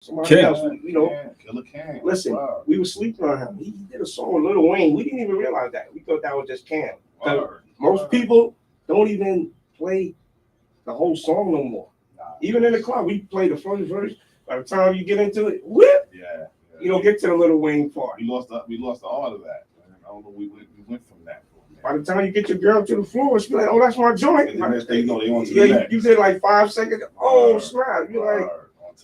Somebody Ken. else, Killer Cam. listen, Wow. we were sleeping on him. He did a song with Lil Wayne. We didn't even realize that. We thought that was just Cam. Word. Most Word. people don't even play the whole song no more. Nah. Even in the club, we play the first verse. By the time you get into it, whip, Yeah. you don't get to the Lil Wayne part. We lost the art of that. I don't know. We went from that. By the time you get your girl to the floor, she's like, "Oh, that's my joint." And the next thing you know, they on to Yeah, the next. you did like 5 seconds. Oh, Word. snap! Word.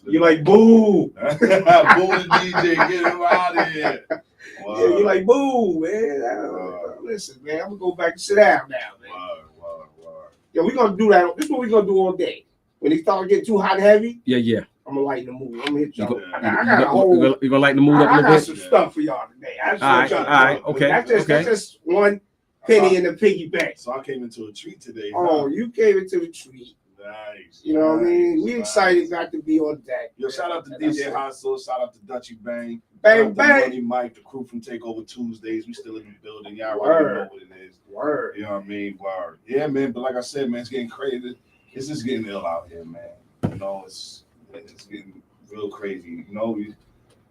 You're like, boo. Boo the DJ, get him out of here. Yeah, you're like, boo, man. Listen, man, I'm gonna go back and sit down now, man. Word. Yeah, we're gonna do that. This is what we're gonna do all day. When it start getting too hot and heavy, Yeah. I'm gonna lighten the mood. I'm gonna hit y'all. You I got a whole. You gonna lighten the mood up a I little got bit? some stuff for y'all today. I just All want right, y'all all to right, know. okay, That's just one penny in the piggy bank. So I came into a treat today. Oh, you gave it to the treat. Nice. You know what I mean? We nice. excited got to be on deck. Yo, shout out to DJ Hot Sauce, shout out to Dutchy Bang. Bang, shout out to bang. Money Mike, the crew from Takeover Tuesdays. We still in the building. Y'all Word. already know what it is. Word. You know what I mean? Word. Yeah, man. But like I said, man, it's getting crazy. It's just getting ill out here, man. You know, it's getting real crazy. You know,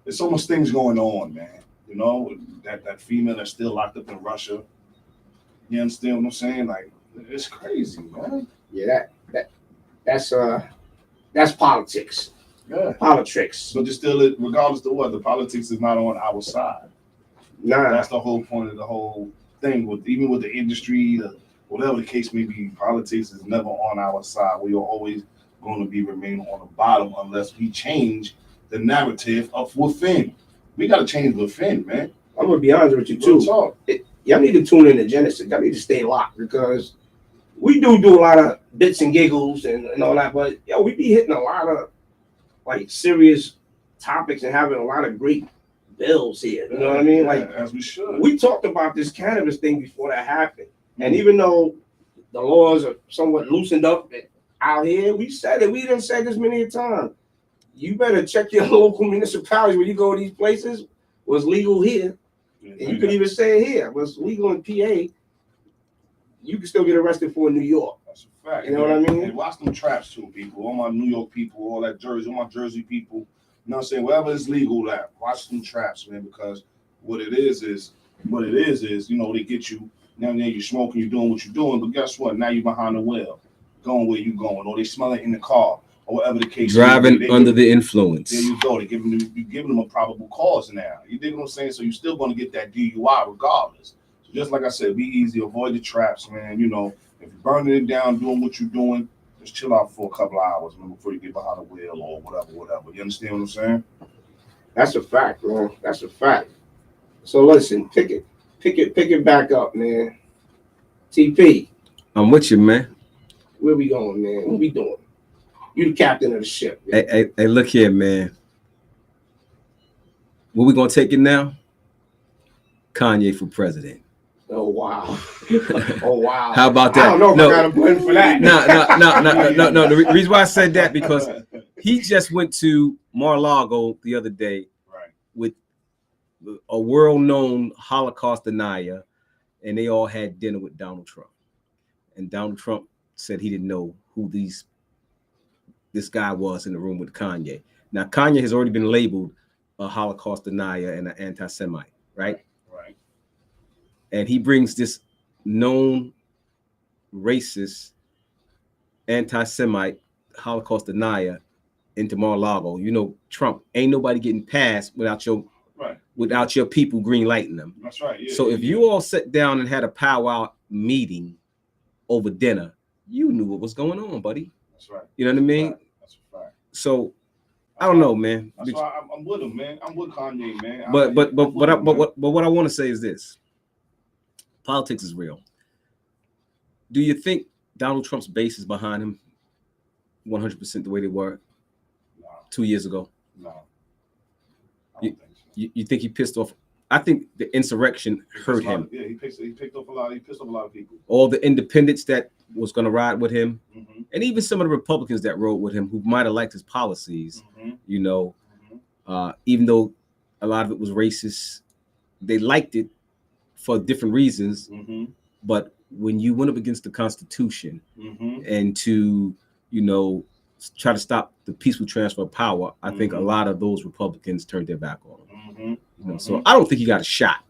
there's so much things going on, man. You know, that female that's still locked up in Russia. You understand what I'm saying? Like, it's crazy, man. Yeah, that's politics. Yeah. Politics. But it's still, regardless of what, the politics is not on our side. Nah. That's the whole point of the whole thing. Even with the industry, whatever the case may be, politics is never on our side. We are always going to be remaining on the bottom unless we change the narrative of within. We got to change within, man. I'm gonna be honest with you Real too. talk. Y'all need to tune in to Gynesis. Y'all need to stay locked because we do a lot of bits and giggles and all that, but yo, we be hitting a lot of like serious topics and having a lot of great bills here. You know what I mean? Like, as we should. we talked about this cannabis thing before that happened, and even though the laws are somewhat loosened up out here, we said it. We done said this many a time. You better check your local municipalities when you go to these places. What's legal here, and you could even say it here. What's legal in PA, you can still get arrested for in New York. That's a fact. You know what I mean? And watch them traps too, people. All my New York people, all that Jersey, all my Jersey people. You know what I'm saying? Wherever it's legal at, watch them traps, man, because what it is, you know, they get you. Now you're smoking, you're doing what you're doing, but guess what? Now you're behind the wheel, going where you going, or they smell it in the car, or whatever the case. Driving under the influence. There you go. You're giving them a probable cause now. You dig what I'm saying? So you're still going to get that DUI regardless. So just like I said, be easy, avoid the traps, man. You know, if you're burning it down, doing what you're doing, just chill out for a couple of hours, man, before you get behind the wheel or whatever. You understand what I'm saying? That's a fact, man. That's a fact. So listen, pick it back up, man. TP, I'm with you, man. where we going, man? What we doing? You the captain of the ship. Hey, look here, man. Where we gonna take it now? Kanye for president. Oh wow. Oh wow. How about that? I don't know if I got a button for that. No. The reason why I said that because he just went to Mar-a-Lago the other day, Right. with a world-known Holocaust denier, and they all had dinner with Donald Trump. And Donald Trump said he didn't know who this guy was in the room with Kanye. Now, Kanye has already been labeled a Holocaust denier and an anti-Semite, right? Right. And he brings this known racist, anti-Semite, Holocaust denier into Mar-a-Lago. You know, Trump, ain't nobody getting past without your people green lighting them. That's right. Yeah, So if you all sat down and had a powwow meeting over dinner, you knew what was going on, buddy. That's right. You know what I mean? That's a fact. So I don't know, man. That's why I'm with him, man. I'm with Kanye, man. But what I want to say is this: politics is real. Do you think Donald Trump's base is behind him 100% the way they were 2 years ago? No. I don't think so. You think he pissed off? I think the insurrection hurt him. Yeah, he pissed off a lot of people. All the independents that was going to ride with him, Mm-hmm. and even some of the Republicans that rode with him who might have liked his policies, Mm-hmm. you know, even though a lot of it was racist, they liked it for different reasons. Mm-hmm. But when you went up against the Constitution Mm-hmm. and to, you know, try to stop the peaceful transfer of power, I think a lot of those Republicans turned their back on him. You know, so I don't think he got a shot.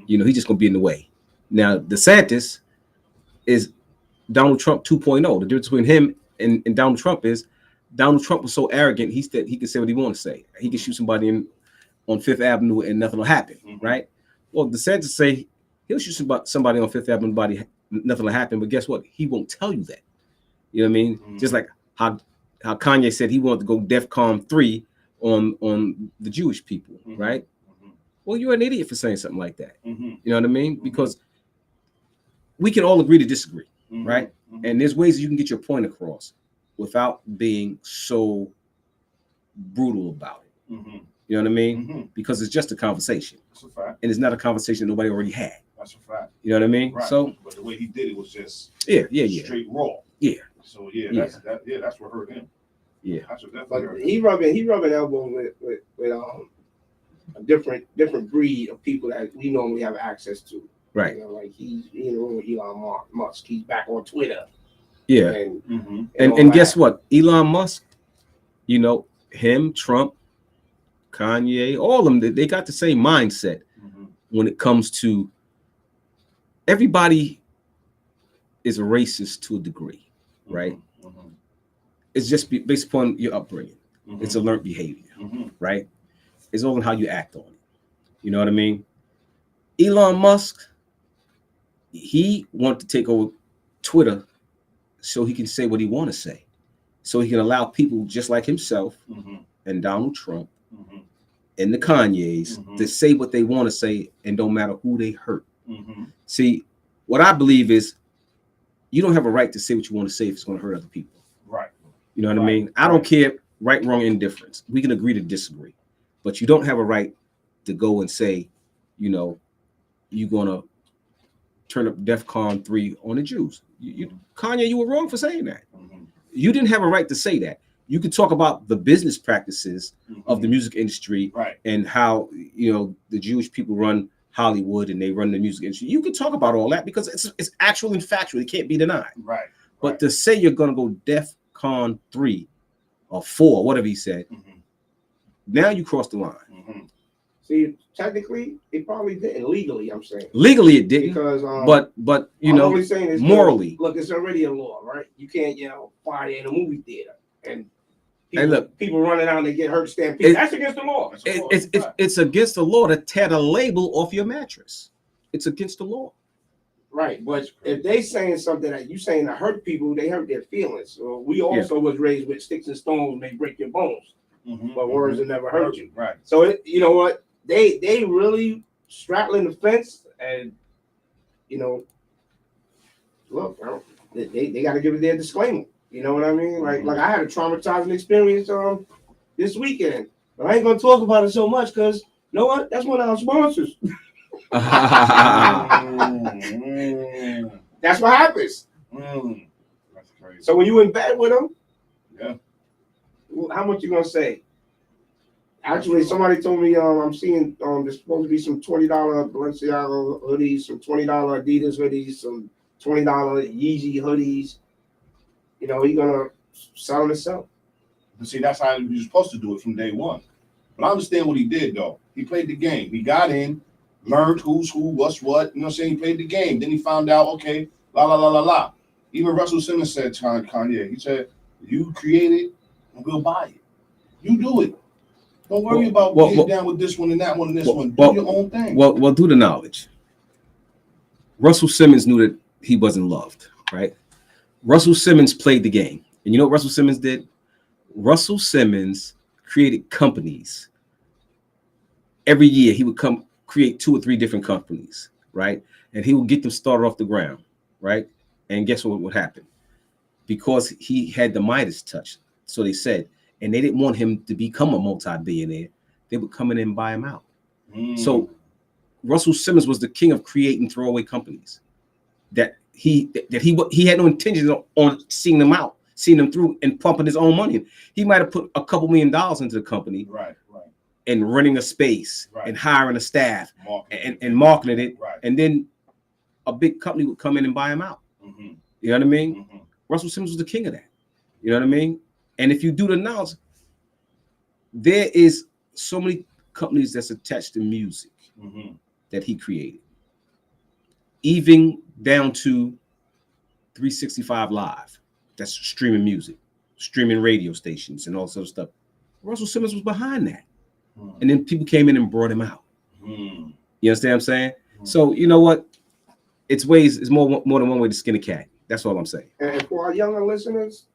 You know, he's just gonna be in the way. Now, DeSantis is Donald Trump 2.0. The difference between him and Donald Trump is Donald Trump was so arrogant, he said he could say what he want to say. He could shoot somebody on Fifth Avenue and nothing will happen, right? Well, DeSantis say he'll shoot somebody on Fifth Avenue, nothing will happen, but guess what? He won't tell you that. You know what I mean? Just like how Kanye said he wanted to go DEFCON 3 on the Jewish people, right? Well, you're an idiot for saying something like that. You know what I mean? Because we can all agree to disagree, right? And there's ways you can get your point across without being so brutal about it. You know what I mean? Because it's just a conversation. That's a fact. And it's not a conversation nobody already had. That's a fact. You know what I mean? Right. So, but the way he did it was just straight raw. Yeah. So that's what hurt him. Yeah. That's what But hurt he rubbing elbows with a different breed of people that we normally have access to. Right. You know, like he's Elon Musk. He's back on Twitter. Yeah. And guess what? Elon Musk, you know, him, Trump, Kanye, all of them, they got the same mindset when it comes to everybody is a racist to a degree, right? It's just based upon your upbringing. It's a learned behavior, right? It's all in how you act on it. You know what I mean? Elon Musk, he wanted to take over Twitter so he can say what he want to say, so he can allow people just like himself and Donald Trump and the Kanyes to say what they want to say and don't matter who they hurt. See, what I believe is you don't have a right to say what you want to say if it's going to hurt other people. Right. You know what I mean? I don't care right, wrong, indifference. We can agree to disagree, but you don't have a right to go and say, you know, you're going to turn up DEFCON 3 on the Jews. Kanye, you were wrong for saying that. You didn't have a right to say that. You could talk about the business practices of the music industry and how, you know, the Jewish people run Hollywood and they run the music industry. You can talk about all that because it's actual and factual. It can't be denied. Right. But to say you're going to go DEFCON 3 or 4, whatever he said, now you crossed the line. See, technically, it probably didn't. Legally, I'm saying. Legally, it didn't. Because, but you know, saying is morally. Look, it's already a law, right? You can't, fire in a movie theater and people running out and they get hurt stampede. That's against the law. It's against the law to tear the label off your mattress. It's against the law. Right, but if they saying something that you saying to hurt people, they hurt their feelings. So we also was raised with sticks and stones may break your bones, but words will never hurt you. Right. So you know what? They really straddling the fence, and look, they got to give it their disclaimer. You know what I mean? Like I had a traumatizing experience this weekend, but I ain't gonna talk about it so much because you know what? That's one of our sponsors. That's what happens. That's crazy. So when you in bed with them, how much you gonna say? Actually, somebody told me I'm seeing there's supposed to be some $20 Balenciaga hoodies, some $20 Adidas hoodies, some $20 Yeezy hoodies. He's gonna sell them himself. But see, that's how you're supposed to do it from day one. But I understand what he did though. He played the game. He got in, learned who's who, what's what. You know what I'm saying? He played the game. Then he found out, okay, la la la la la. Even Russell Simmons said to Kanye, he said, "You create it, and we'll buy it. You do it. Don't worry about getting down with this one and that one and this one. Do your own thing." Well, do the knowledge. Russell Simmons knew that he wasn't loved, right? Russell Simmons played the game. And you know what Russell Simmons did? Russell Simmons created companies. Every year he would come create 2 or 3 different companies, right? And he would get them started off the ground, right? And guess what would happen? Because he had the Midas touch, so they said, and they didn't want him to become a multi-billionaire, they would come in and buy him out. So Russell Simmons was the king of creating throwaway companies that he had no intention on seeing them out, seeing them through, and pumping his own money in. He might have put a couple $1 million into the company, right, and renting a space, and hiring a staff, and marketing it, and then a big company would come in and buy him out. You know what I mean? Russell Simmons was the king of that. You know what I mean? And if you do the knowledge, there is so many companies that's attached to music that he created, even down to 365 Live, that's streaming music, streaming radio stations, and all sorts of stuff. Russell Simmons was behind that. And then people came in and brought him out. You understand what I'm saying? So you know what? It's more than one way to skin a cat. That's all I'm saying. And for our younger listeners,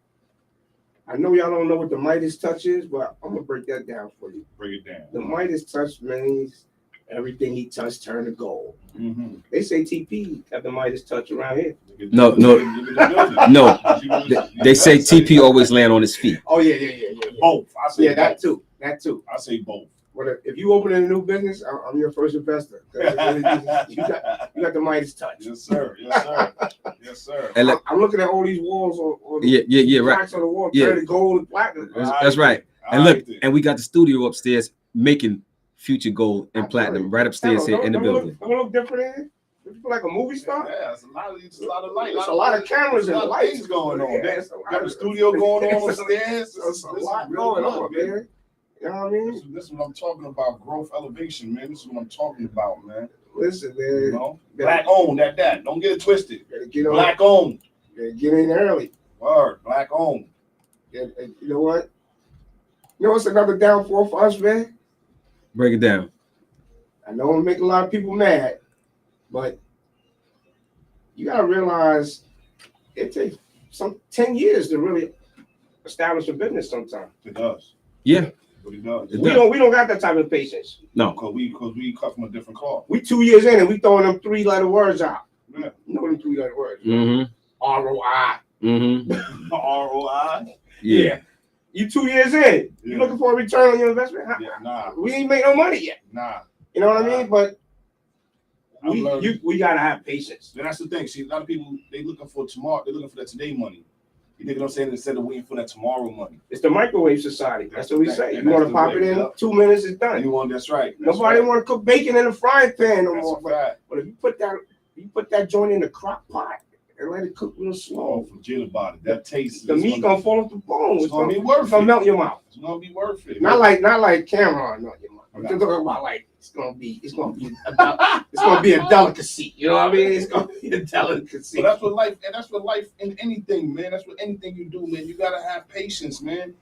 I know y'all don't know what the Midas touch is, but I'm gonna break that down for you. Break it down. The Midas touch means everything he touched turned to gold. They say TP got the Midas touch around here. No. They say TP always land on his feet. Oh yeah. Both. I say that too. I say both. But if you open a new business, I'm your first investor. You got the Midas touch. Yes, sir. And I'm looking at all these walls on the right. right. On the wall, Yeah. turning gold and platinum. That's right. And look, and we got the studio upstairs making future gold and platinum right upstairs here in the building. Don't look different in here? You feel like a movie star? Yeah, it's a lot of light. There's a lot of cameras and lights things going on. Yeah, Got the studio going on upstairs. There's a lot going on, man. You know what I mean? This is what I'm talking about. Growth, elevation, man. This is what I'm talking about, man. Listen, man. You know, black owned. That. Don't get it twisted. Get on. Black owned. Get in early. Word. Black owned. You know what? You know what's another downfall for us, man? Break it down. I know it'll make a lot of people mad, but you gotta realize it takes some 10 years to really establish a business sometimes. It does. Yeah. But it does. We don't got that type of patience. No. Because we cut from a different cloth. We 2 years in and we throwing them 3-letter words out. Yeah. You know them 3-letter words. ROI. ROI. Yeah. You 2 years in. You looking for a return on your investment? Yeah, nah. We ain't make no money yet. Nah. You know what I mean? But we we gotta have patience. And that's the thing. See, a lot of people, they looking for tomorrow. They're looking for that today money. You know what I'm saying? Instead of waiting for that tomorrow money. It's the microwave society. That's what we say. You want to pop it in, Yep. 2 minutes, it's done. That's right. Nobody want to cook bacon in a frying pan no That's more. a fact. But if you put that joint in the crock pot and let it cook real slow, Forget about it. That taste. the meat gonna fall off the bone. It's gonna be worth It's gonna it. melt in your mouth. It's gonna be worth it. Not like Cameron melt in your mouth. I'm just talking about like it's gonna be a delicacy. You know what I mean? It's gonna be a delicacy. But that's what life in anything, man. That's what anything you do, man. You gotta have patience, man.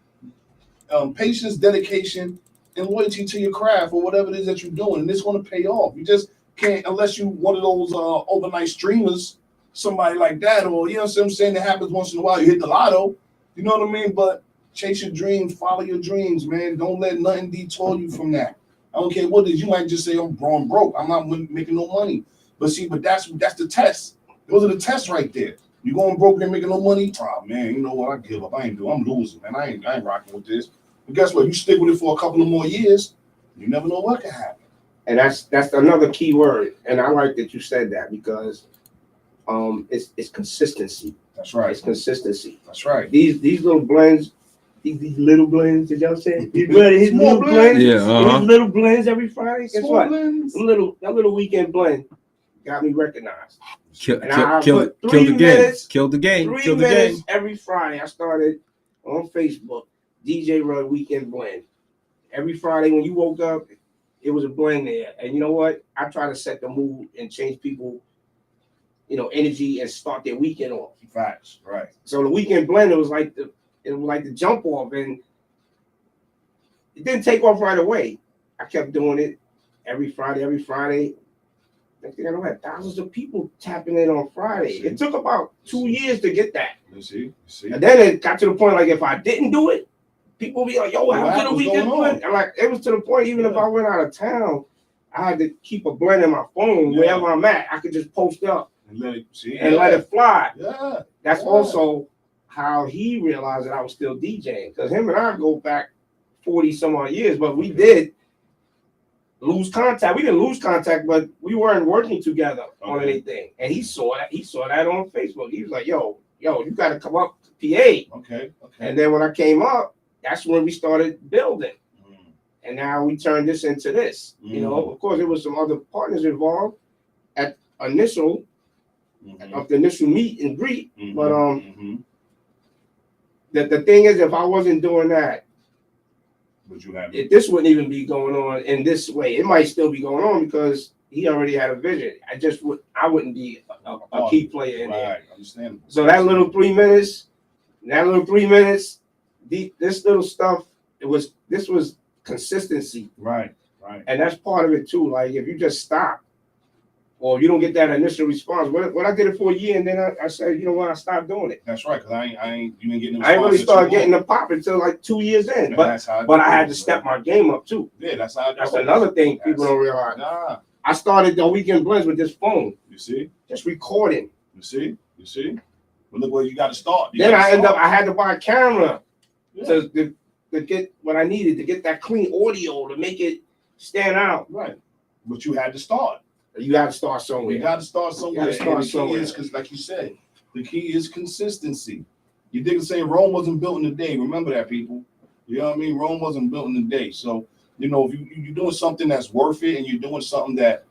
Patience, dedication, and loyalty to your craft or whatever it is that you're doing, and it's gonna pay off. You just can't, unless you one of those overnight streamers, somebody like that, or you know what I'm saying. That happens once in a while. You hit the lotto, you know what I mean. But chase your dreams, follow your dreams, man. Don't let nothing detour you from that. I don't care what it is. You might just say, I'm broke. I'm not making no money. But that's the test. Those are the tests right there. You going broke and making no money? Oh, man, you know what? I give up. I ain't doing. I'm losing, man. I ain't rocking with this. But guess what? You stick with it for a couple of more years, you never know what can happen. And that's another key word. And I like that you said that because it's consistency. That's right. It's consistency. That's right. These little blends. These little blends, did y'all say? His little blends. Yeah, His little blends every Friday. Guess what? Blends. That little weekend blend got me recognized. Kill And I the put game. 3 minutes, Kill the game. 3 Kill the minutes game. every Friday. I started on Facebook, DJ Run Weekend Blend. Every Friday when you woke up, it was a blend there. And you know what? I try to set the mood and change people, energy and start their weekend off. Facts. Right. So the weekend blend, it was like the jump off, and it didn't take off right away. I kept doing it every Friday. Next thing I know, I had thousands of people tapping in on Friday. It took about 2 years to get that. You see. And then it got to the point like if I didn't do it, people would be like, "Yo, what happened to the weekend blend?" And like it was to the point even if I went out of town, I had to keep a blend in my phone wherever I'm at. I could just post up And let it fly. Yeah. That's also how he realized that I was still DJing, because him and I go back 40 some odd years, but we did lose contact. We didn't lose contact, but we weren't working together on anything. And he saw that on Facebook. He was like, yo, you got to come up to PA. Okay. And then when I came up, that's when we started building. And now we turned this into this. Of course, there was some other partners involved at of the initial meet and greet, but the thing is, if I wasn't doing that, But you have this wouldn't even be going on in this way. It might still be going on because he already had a vision. I wouldn't be a key player in there. Right, understandable. So that little 3 minutes, this little stuff, this was consistency. Right. And that's part of it too. Like if you just stop or you don't get that initial response, what I did it for a year and then I said, you know what, I stopped doing it. That's right, because you ain't getting the I ain't really response started that you getting the pop until like 2 years in. want. But I had to step my game up too. Yeah, that's how it That's goes. another thing people don't realize. Nah, I started the weekend blends with this phone, you see? just recording. You see? But look where you got to start. Then I had to buy a camera Yeah. to get what I needed to get that clean audio to make it stand out. Right. But you had to start. You got to start You somewhere. got to start somewhere. You gotta start And the key somewhere. is, because like you said, the key is consistency. You didn't say Rome wasn't built in a day. Remember that, people. You know what I mean? Rome wasn't built in a day. So, you know, if you're doing something that's worth it and you're doing something that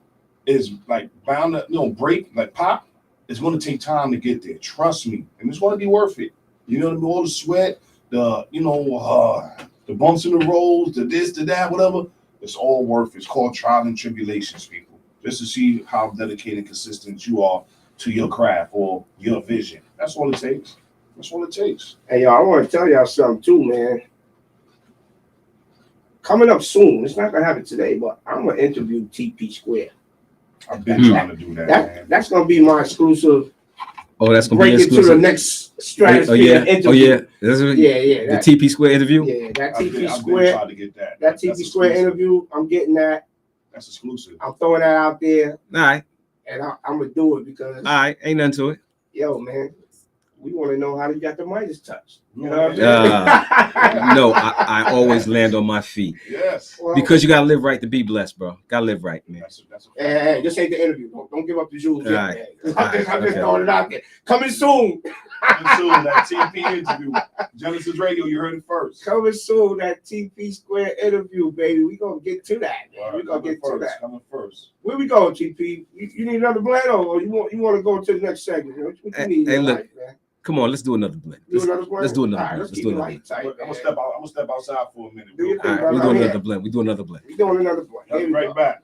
is like bound to, break, like pop, it's going to take time to get there. Trust me. And it's going to be worth it. You know what I mean? All the sweat, the bumps in the roads, the this, the that, whatever. It's all worth it. It's called trials and tribulations, people. Just to see how dedicated and consistent you are to your craft or your vision. That's all it takes. That's all it takes. Hey, y'all, I want to tell y'all something too, man. Coming up soon, it's not going to happen today, but I'm going to interview TP Square. I've been trying to do that, man. That's going to be my exclusive. Oh, that's gonna break be it to the exclusive. next stratosphere interview. Oh yeah. That's what, Yeah. The TP Square interview. Yeah, that I've TP been Square. trying to get that. That That's TP Square exclusive. interview, I'm getting that. That's exclusive. I'm throwing that out there, All right. and I'm gonna do it because, All right. Ain't nothing to it. yo, man, we want to know how you got the Midas touch. You know what Yeah. I'm saying? No, I always land on my feet Yes. Well, because you gotta live right to be blessed, bro. Gotta live right, man. That's hey, this ain't the interview. Don't give up the jewels yet, Right. man. I'm just throwing it out there. Coming soon. Coming soon, that TP interview. Genesis Radio, you heard it first. Coming soon, that TP Square interview, baby. We gonna get to that. Man. We gonna get to that. Coming first. Where we going, TP? You need another blend, or you want to go to the next segment? What you Hey, need in your look. life, man? Come on, let's do another blend. Do another blend? Let's do another All right, blend. let's Let's keep do it another light, blend. tight, I'm man. gonna step outside for a minute. Do your real thing, quick. All right, brother. we do I'm another here. blend. We do another blend. We doing another blend. I'll Here be we right go. back.